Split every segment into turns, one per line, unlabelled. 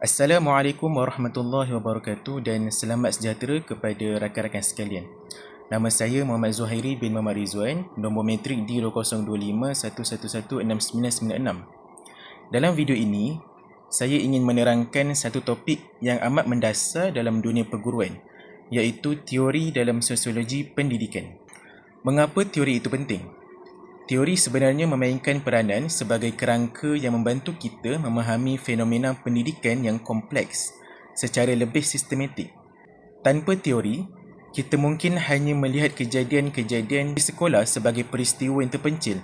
Assalamualaikum warahmatullahi wabarakatuh dan selamat sejahtera kepada rakan-rakan sekalian. Nama saya Muhammad Zuhairi bin Muhammad Rizwan, nombor metrik D202511116996. Dalam video ini, saya ingin menerangkan satu topik yang amat mendasar dalam dunia perguruan, iaitu teori dalam sosiologi pendidikan. Mengapa teori itu penting? Teori sebenarnya memainkan peranan sebagai kerangka yang membantu kita memahami fenomena pendidikan yang kompleks secara lebih sistematik. Tanpa teori, kita mungkin hanya melihat kejadian-kejadian di sekolah sebagai peristiwa yang terpencil.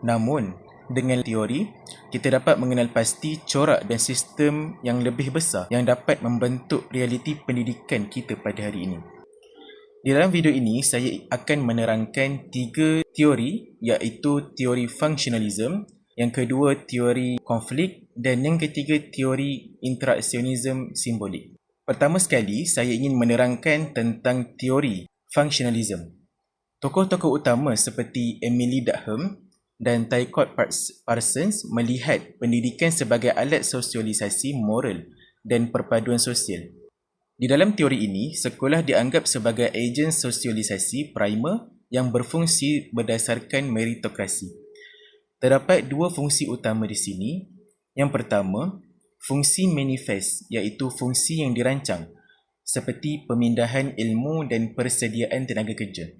Namun, dengan teori, kita dapat mengenal pasti corak dan sistem yang lebih besar yang dapat membentuk realiti pendidikan kita pada hari ini. Di dalam video ini, saya akan menerangkan 3 teori, iaitu teori functionalism, yang kedua teori konflik dan yang ketiga teori interaksionisme simbolik. Pertama sekali, saya ingin menerangkan tentang teori functionalism. Tokoh-tokoh utama seperti Emily Durkheim dan Tycho Parsons melihat pendidikan sebagai alat sosialisasi moral dan perpaduan sosial. Di dalam teori ini, sekolah dianggap sebagai ejen sosialisasi primer yang berfungsi berdasarkan meritokrasi. Terdapat 2 fungsi utama di sini. Yang pertama, fungsi manifest, iaitu fungsi yang dirancang, seperti pemindahan ilmu dan persediaan tenaga kerja.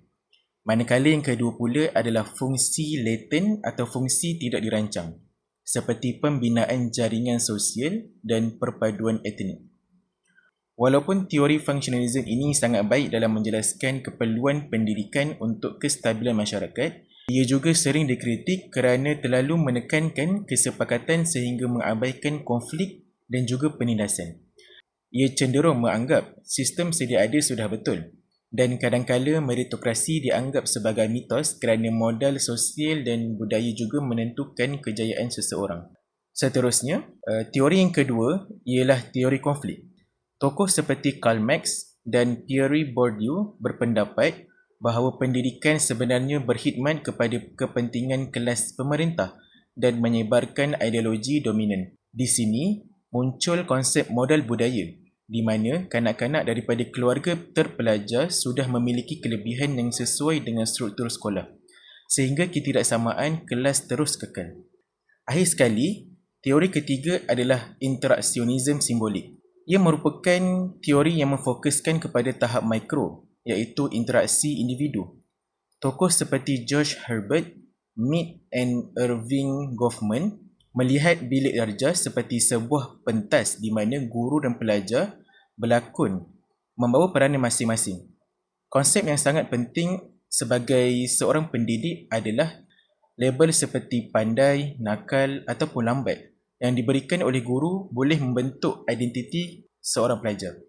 Manakala yang kedua pula adalah fungsi latent atau fungsi tidak dirancang, seperti pembinaan jaringan sosial dan perpaduan etnik. Walaupun teori functionalism ini sangat baik dalam menjelaskan keperluan pendidikan untuk kestabilan masyarakat, ia juga sering dikritik kerana terlalu menekankan kesepakatan sehingga mengabaikan konflik dan juga penindasan. Ia cenderung menganggap sistem sedia ada sudah betul dan kadang-kala meritokrasi dianggap sebagai mitos kerana modal sosial dan budaya juga menentukan kejayaan seseorang. Seterusnya, teori yang kedua ialah teori konflik. Tokoh seperti Karl Marx dan Pierre Bourdieu berpendapat bahawa pendidikan sebenarnya berkhidmat kepada kepentingan kelas pemerintah dan menyebarkan ideologi dominan. Di sini muncul konsep modal budaya, di mana kanak-kanak daripada keluarga terpelajar sudah memiliki kelebihan yang sesuai dengan struktur sekolah, sehingga ketidaksamaan kelas terus kekal. Akhir sekali, teori ketiga adalah interaksionisme simbolik. Ia merupakan teori yang memfokuskan kepada tahap mikro, iaitu interaksi individu. Tokoh seperti George Herbert Mead dan Irving Goffman melihat bilik darjah seperti sebuah pentas di mana guru dan pelajar berlakon membawa peranan masing-masing. Konsep yang sangat penting sebagai seorang pendidik adalah label seperti pandai, nakal ataupun lambat yang diberikan oleh guru boleh membentuk identiti seorang pelajar.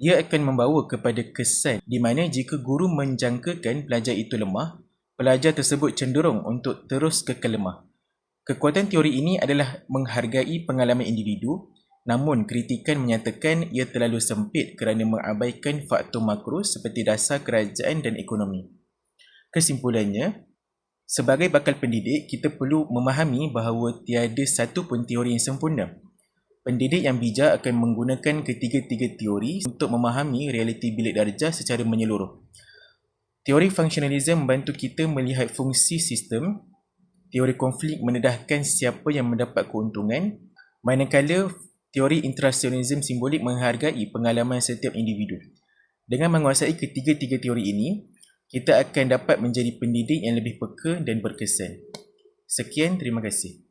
Ia akan membawa kepada kesan di mana jika guru menjangkakan pelajar itu lemah, pelajar tersebut cenderung untuk terus kekal lemah. Kekuatan teori ini adalah menghargai pengalaman individu, namun kritikan menyatakan ia terlalu sempit kerana mengabaikan faktor makro seperti dasar kerajaan dan ekonomi. Kesimpulannya, sebagai bakal pendidik, kita perlu memahami bahawa tiada satu pun teori yang sempurna. Pendidik yang bijak akan menggunakan ketiga-tiga teori untuk memahami realiti bilik darjah secara menyeluruh. Teori functionalism membantu kita melihat fungsi sistem. Teori konflik mendedahkan siapa yang mendapat keuntungan, manakala teori interaksionisme simbolik menghargai pengalaman setiap individu. Dengan menguasai ketiga-tiga teori ini, kita akan dapat menjadi pendidik yang lebih peka dan berkesan. Sekian, terima kasih.